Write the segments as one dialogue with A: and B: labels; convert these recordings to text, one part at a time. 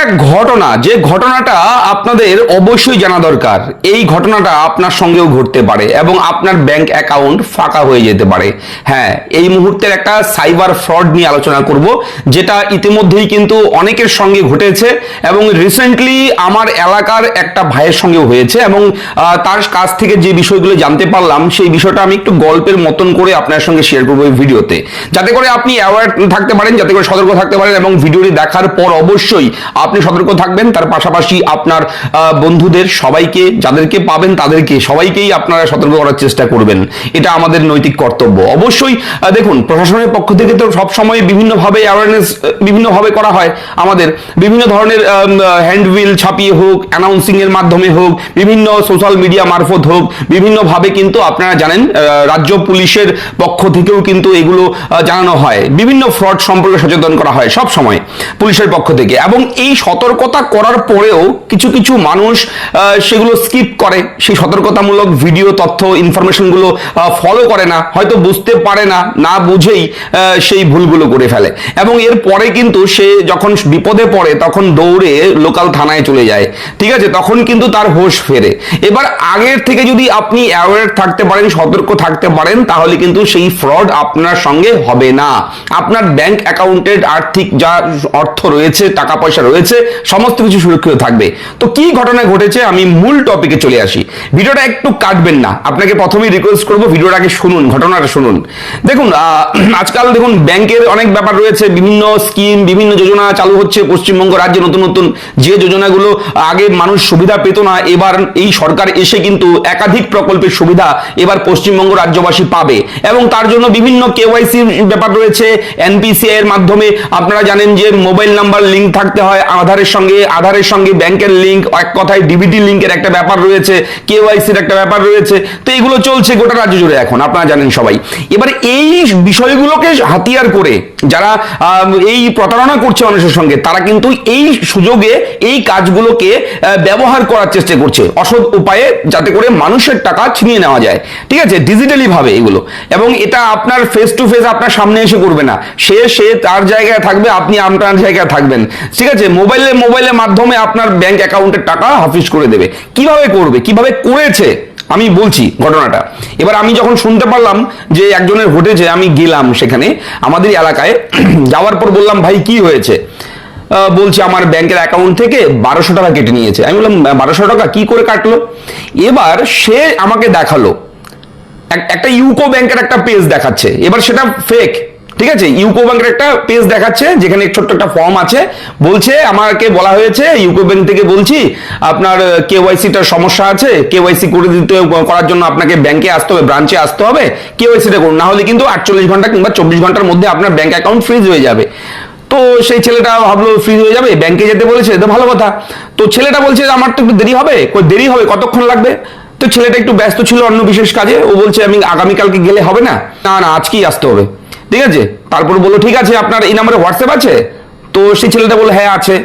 A: একটা ঘটনা, যে ঘটনাটা আপনাদের অবশ্যই জানা দরকার। এই ঘটনাটা আপনার সঙ্গেও ঘটতে পারে এবং আপনার ব্যাংক অ্যাকাউন্ট ফাঁকা হয়ে যেতে পারে। হ্যাঁ, এই মুহূর্তের একটা সাইবার ফ্রড নিয়ে আলোচনা করব, যেটা ইতিমধ্যেই কিন্তু অনেকের সঙ্গে ঘটেছে এবং রিসেন্টলি আমার এলাকার একটা ভাইয়ের সঙ্গেও হয়েছে এবং তার কাছ থেকে যে বিষয়গুলো জানতে পারলাম সেই বিষয়টা আমি একটু গল্পের মতন করে আপনার সঙ্গে শেয়ার করবো এই ভিডিওতে, যাতে করে আপনি অ্যাওয়ার থাকতে পারেন, যাতে করে সতর্ক থাকতে পারেন এবং ভিডিওটি দেখার পর অবশ্যই আপনি সতর্ক থাকবেন। তার পাশাপাশি আপনার বন্ধুদের সবাইকে, যাদেরকে পাবেন তাদেরকে সবাইকেই আপনারা সতর্ক করার চেষ্টা করবেন। এটা আমাদের নৈতিক কর্তব্য। অবশ্যই দেখুন, প্রশাসনের পক্ষ থেকে তো সবসময় বিভিন্নভাবে অ্যাওয়ারনেস বিভিন্নভাবে করা হয়। আমাদের বিভিন্ন ধরনের হ্যান্ডবিল ছাপিয়ে হোক, অ্যানাউন্সিং এর মাধ্যমে হোক, বিভিন্ন সোশ্যাল মিডিয়া মারফত হোক, বিভিন্নভাবে কিন্তু আপনারা জানেন রাজ্য পুলিশের পক্ষ থেকেও কিন্তু এগুলো জানানো হয়। বিভিন্ন ফ্রড সম্পর্কে সচেতন করা হয় সব সময় পুলিশের পক্ষ থেকে। এবং এই সতর্কতা করার পরেও কিছু কিছু মানুষ সেগুলো স্কিপ করে, সেই সতর্কতামূলক ভিডিও, তথ্য, ইনফরমেশনগুলো ফলো করে না, হয়তো বুঝতে পারে না, না বুঝেই সেই ভুলগুলো করে ফেলে এবং এর পরে কিন্তু সে যখন বিপদে পড়ে তখন দৌড়ে লোকাল থানায় চলে যায়। ঠিক আছে, তখন কিন্তু তার হোশ ফেরে। এবার আগের থেকে যদি আপনি অ্যাওয়ার থাকতে পারেন, সতর্ক থাকতে পারেন, তাহলে কিন্তু সেই ফ্রড আপনার সঙ্গে হবে না। আপনার ব্যাংক অ্যাকাউন্টের আর্থিক যা অর্থ রয়েছে, টাকা পয়সা রয়েছে, সমস্ত কিছু সুরক্ষিত থাকবে। তো কি ঘটনা ঘটেছে, আমি মূল টপিকে চলে আসি। ভিডিওটা একটু কাটবেন না, আপনাকে প্রথমেই রিকোয়েস্ট করবো ভিডিওটা আগে শুনুন, ঘটনাটা শুনুন। দেখুন, আজকাল দেখুন ব্যাংকের অনেক ব্যাপার রয়েছে, বিভিন্ন স্কিম, বিভিন্ন যোজনা চালু হচ্ছে পশ্চিমবঙ্গ রাজ্যে। নতুন নতুন যে যোজনাগুলো আগে মানুষ সুবিধা পেত না, এবার এই সরকার এসে কিন্তু একাধিক প্রকল্পের সুবিধা এবার পশ্চিমবঙ্গ রাজ্যবাসী পাবে এবং তার জন্য বিভিন্ন কেওয়াইসি ব্যাপার রয়েছে। এনপিসিআই এর মাধ্যমে আপনারা জানেন যে মোবাইল নাম্বার লিঙ্ক থাকতে হয় আধারের সঙ্গে, আধারের সঙ্গে ব্যাংকের লিঙ্ক, এক কথায় ডিবিটি লিঙ্কের একটা ব্যাপার রয়েছে, কেওয়াইসির একটা ব্যাপার রয়েছে। তো এগুলো চলছে গোটা রাজ্য জুড়ে এখন, আপনারা জানেন সবাই। এবার এই বিষয়গুলোকে হাতিয়ার করে যারা এই প্রতারণা করছে মানুষের সঙ্গে, তারা কিন্তু এই সুযোগে এই কাজগুলোকে ব্যবহার করার চেষ্টা করছে অসৎ উপায়ে, যাতে করে মানুষের টাকা ছিনিয়ে নেওয়া যায়। ঠিক আছে, ডিজিটালি ভাবে এগুলো। এবং এটা আপনার ফেস টু ফেস আপনার সামনে এসে করবে না, সে তার জায়গায় থাকবে, আপনি আপনার জায়গায় থাকবেন। ঠিক আছে, মোবাইলের মাধ্যমে আপনার ব্যাংক অ্যাকাউন্টের টাকা হাফিজ করে দেবে। কিভাবে করবে, কিভাবে করেছে আমি বলছি ঘটনাটা। এবার আমি যখন শুনতে পারলাম যে একজনের ঘটেছে, আমি গেলাম সেখানে আমাদের এলাকায়। যাওয়ার পর বললাম, ভাই কি হয়েছে? বলছে আমার ব্যাংকের অ্যাকাউন্ট থেকে 1200 টাকা কেটে নিয়েছে। আমি বললাম 1200 টাকা কি করে কাটলো? এবার সে আমাকে দেখালো একটা ইউকো ব্যাংকের একটা পেজ দেখাচ্ছে। এবার সেটা ফেক। ঠিক আছে, ইউকো ব্যাংকের একটা পেজ দেখাচ্ছে যেখানে ছোট্ট একটা ফর্ম আছে। বলছে, আমাকে বলা হয়েছে ইউকো ব্যাংক থেকে, বলছি আপনার কেওয়াইসিটার সমস্যা আছে, কেওয়াইসি করে দিতে, করার জন্য আপনাকে ব্যাংকে আসতে হবে, ব্রাঞ্চে আসতে হবে, কেওয়াইসিটা করুন, না হলে কিন্তু 48 ঘন্টা কিংবা 24 ঘন্টার মধ্যে আপনার ব্যাংক অ্যাকাউন্ট ফ্রিজ হয়ে যাবে। তো সেই ছেলেটা ভাবলো ফ্রিজ হয়ে যাবে, ব্যাংকে যেতে বলেছে, তো ভালো কথা। তো ছেলেটা বলছে আমার তো একটু দেরি হবে। দেরি হবে, কতক্ষণ লাগবে? তো ছেলেটা একটু ব্যস্ত ছিল অন্য বিশেষ কাজে। ও বলছে আমি আগামীকালকে গেলে হবে না? না না, আজকেই আসতে হবে। ঠিক আছে, তারপর বললো ঠিক আছে আপনার এই নাম্বারে হোয়াটসঅ্যাপ আছে? তো সেই ছেলেটা বললো হ্যাঁ আছে।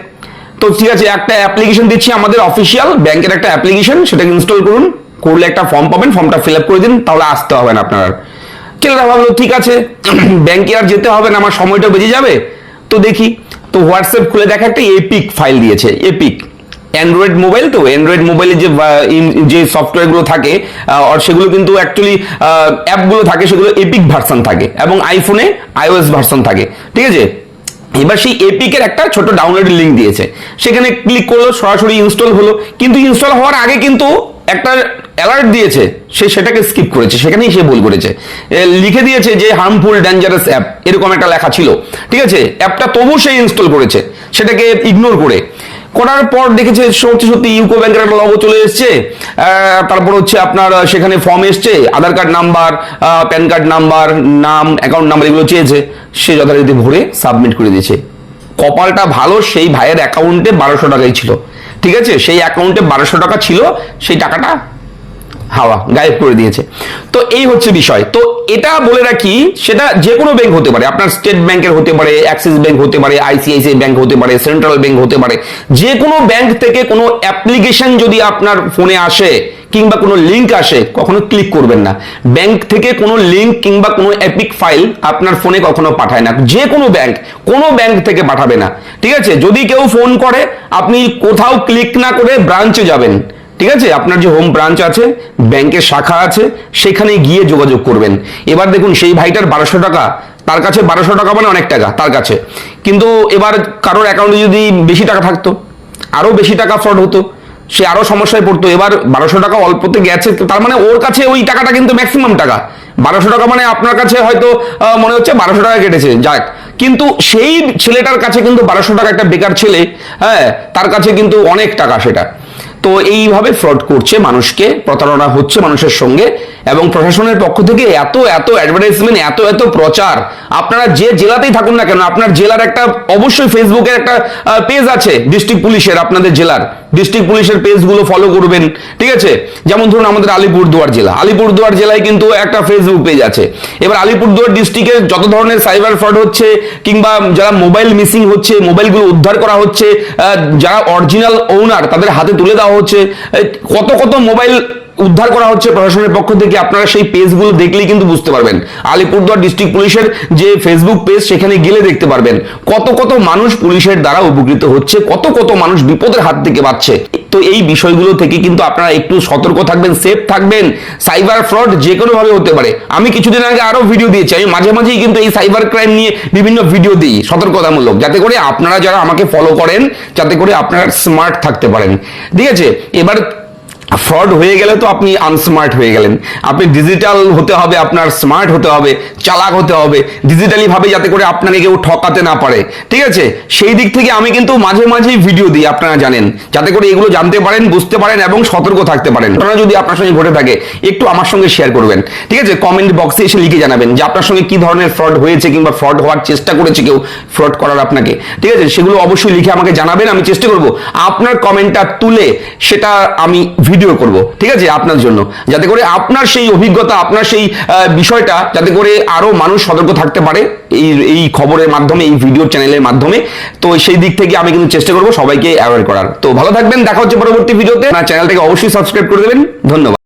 A: তো ঠিক আছে, একটা অ্যাপ্লিকেশন দিচ্ছি, আমাদের অফিসিয়াল ব্যাংকের একটা অ্যাপ্লিকেশন, সেটাকে ইনস্টল করুন, করলে একটা ফর্ম পাবেন, ফর্মটা ফিল আপ করে দিন, তাহলে আসতে হবে না আপনার। ছেলেটা ভাবলো ঠিক আছে, ব্যাংকে আর যেতে হবে না, আমার সময়টা বেঁচে যাবে। তো দেখি, তো হোয়াটসঅ্যাপ খুলে দেখা একটা এপিক ফাইল দিয়েছে। এপিক অ্যান্ড্রয়েড মোবাইল, তো অ্যান্ড্রয়েড মোবাইলে যে সফটওয়্যারগুলো থাকে আর সেগুলো কিন্তু অ্যাকচুয়ালি অ্যাপগুলো থাকে, সেগুলো এপিক ভার্সন থাকে এবং আইফোনে আইওএস ভার্সন থাকে। ঠিক আছে, এবার সেই এপিকের একটা ছোট ডাউনলোডের লিঙ্ক দিয়েছে, সেখানে ক্লিক করলো, সরাসরি ইনস্টল হলো। কিন্তু ইনস্টল হওয়ার আগে কিন্তু একটা অ্যালার্ট দিয়েছে, সেটাকে স্কিপ করেছে, সেখানেই সে ভুল করেছে। লিখে দিয়েছে যে হার্মফুল ডেঞ্জারাস অ্যাপ, এরকম একটা লেখা ছিল। ঠিক আছে, অ্যাপটা তবু সে ইনস্টল করেছে, সেটাকে ইগনোর করার পর দেখেছে সত্যি সত্যি ইউকো ব্যাংকের একটা লগো চলে এসছে। তারপর হচ্ছে আপনার সেখানে ফর্ম এসছে, Aadhaar card number, PAN card number, নাম, অ্যাকাউন্ট নাম্বার এগুলো চেয়েছে। সে যথারীতি ভরে সাবমিট করে দিয়েছে। কপালটা ভালো, সেই ভাইয়ের অ্যাকাউন্টে 1200 টাকাই ছিল। ঠিক আছে, সেই অ্যাকাউন্টে 1200 টাকা ছিল, সেই টাকাটা হাওয়া গায়েব করে দিয়েছে। তো এই হচ্ছে বিষয়। তো এটা বলে রাখি, সেটা যে কোনো ব্যাংক হতে পারে, আপনার স্টেট ব্যাংকের হতে পারে, অ্যাক্সিস ব্যাংক হতে পারে, আইসিআইসিআই ব্যাংক হতে পারে, সেন্ট্রাল ব্যাংক হতে পারে। যে কোনো ব্যাংক থেকে কোনো অ্যাপ্লিকেশন যদি আপনার ফোনে আসে, কিংবা কোনো লিঙ্ক আসে কখনো ক্লিক করবেন না। ব্যাংক থেকে কোনো লিঙ্ক কিংবা কোনো এপিক ফাইল আপনার ফোনে কখনো পাঠায় না, যে কোনো ব্যাংক থেকে পাঠাবে না, ঠিক আছে? যদি কেউ ফোন করে আপনি কোথাও ক্লিক না করে ব্রাঞ্চে যাবেন, ঠিক আছে? আপনার যে হোম ব্রাঞ্চ আছে, ব্যাংকের শাখা আছে, সেখানে গিয়ে যোগাযোগ করবেন। এবার দেখুন সেই ভাইটার 1200 টাকা, তার কাছে 1200 টাকা মানে অনেক টাকা তার কাছে, কিন্তু এবার কারোর অ্যাকাউন্টে যদি বেশি টাকা থাকতো, আরো বেশি টাকা ফ্রড হতো, সে আরো সমস্যায় পড়তো। এবার 1200 টাকা অল্পতে গেছে, তার মানে ওর কাছে ওই টাকাটা কিন্তু ম্যাক্সিমাম টাকা। 1200 টাকা মানে আপনার কাছে হয়তো মনে হচ্ছে 1200 টাকা কেটেছে, যাক, কিন্তু সেই ছেলেটার কাছে কিন্তু 1200 টাকা, একটা বেকার ছেলে, হ্যাঁ, তার কাছে কিন্তু অনেক টাকা সেটা। তো এইভাবে ফ্রড করছে মানুষকে, প্রতারণা হচ্ছে মানুষের সঙ্গে, এবং প্রশাসনের পক্ষ থেকে এত অ্যাডভার্টাইজমেন্ট, এত প্রচার। আপনারা যে জেলাতেই থাকুন না কেন, আপনার জেলার একটা অবশ্যই ফেসবুকের একটা পেজ আছে ডিস্ট্রিক্ট পুলিশের, আপনাদের জেলার ডিস্ট্রিক্ট পুলিশের পেজগুলো ফলো করবেন, ঠিক আছে? যেমন ধরুন আমাদের আলিপুরদুয়ার জেলায় কিন্তু একটা ফেসবুক পেজ আছে। এবার আলিপুরদুয়ার ডিস্ট্রিক্টে যত ধরনের সাইবার ফ্রড হচ্ছে, কিংবা যারা মোবাইল মিসিং হচ্ছে, মোবাইলগুলো উদ্ধার করা হচ্ছে, যারা অরিজিনাল ওনার তাদের হাতে তুলে দেওয়া হচ্ছে, কত মোবাইল উদ্ধার করা হচ্ছে প্রশাসনের পক্ষ থেকে, আপনারা সেই পেজগুলো দেখলেই কিন্তু বুঝতে পারবেন। আলিপুরদুয়ার ডিস্ট্রিক্ট পুলিশের যে ফেসবুক পেজ, সেখানে গেলে দেখতে পারবেন কত মানুষ পুলিশের দ্বারা উপকৃত হচ্ছে, কত মানুষ বিপদের হাত থেকে বাঁচছে। তো এই বিষয়গুলো থেকে কিন্তু আপনারা একটু সতর্ক থাকবেন, সেফ থাকবেন। সাইবার ফ্রড যে কোনো ভাবে হতে পারে। আমি কিছুদিন আগে আরো ভিডিও দিয়েছি, আমি মাঝেই কিন্তু এই সাইবার ক্রাইম নিয়ে বিভিন্ন ভিডিও দিই সতর্কতামূলক, যাতে করে আপনারা যারা আমাকে ফলো করেন, যাতে করে আপনারা স্মার্ট থাকতে পারেন, ঠিক আছে? এবার ফ্রড হয়ে গেলে তো আপনি আনস্মার্ট হয়ে গেলেন। আপনি ডিজিটাল হতে হবে, আপনার স্মার্ট হতে হবে, চালাক হতে হবে ডিজিটালি ভাবে, যাতে করে আপনাকে কেউ ঠকাতে না পারে, ঠিক আছে? সেই দিক থেকে আমি কিন্তু মাঝেই ভিডিও দিই, আপনারা জানেন, যাতে করে এগুলো জানতে পারেন, বুঝতে পারেন এবং সতর্ক থাকতে পারেন। আপনারা যদি আপনার সঙ্গে ঘটে থাকে একটু আমার সঙ্গে শেয়ার করবেন, ঠিক আছে? কমেন্ট বক্সে এসে লিখে জানাবেন যে আপনার সঙ্গে কি ধরনের ফ্রড হয়েছে, কিংবা ফ্রড হওয়ার চেষ্টা করেছে কেউ ফ্রড করার আপনাকে, ঠিক আছে? সেগুলো অবশ্যই লিখে আমাকে জানাবেন। আমি চেষ্টা করব আপনার কমেন্টটা তুলে সেটা আমি ভিডিও করব, ঠিক আছে, আপনার জন্য, যাতে করে আপনার সেই অভিজ্ঞতা, আপনার সেই বিষয়টা, যাতে করে আরো মানুষ সতর্ক থাকতে পারে এই খবরের মাধ্যমে, এই ভিডিও চ্যানেলের মাধ্যমে। তো সেই দিক থেকে আমি কিন্তু চেষ্টা করব সবাইকে অ্যাওয়্যার করার। তো ভালো থাকবেন, দেখা হচ্ছে পরবর্তী ভিডিওতে। আমার চ্যানেলটাকে অবশ্যই সাবস্ক্রাইব করে দেবেন। ধন্যবাদ।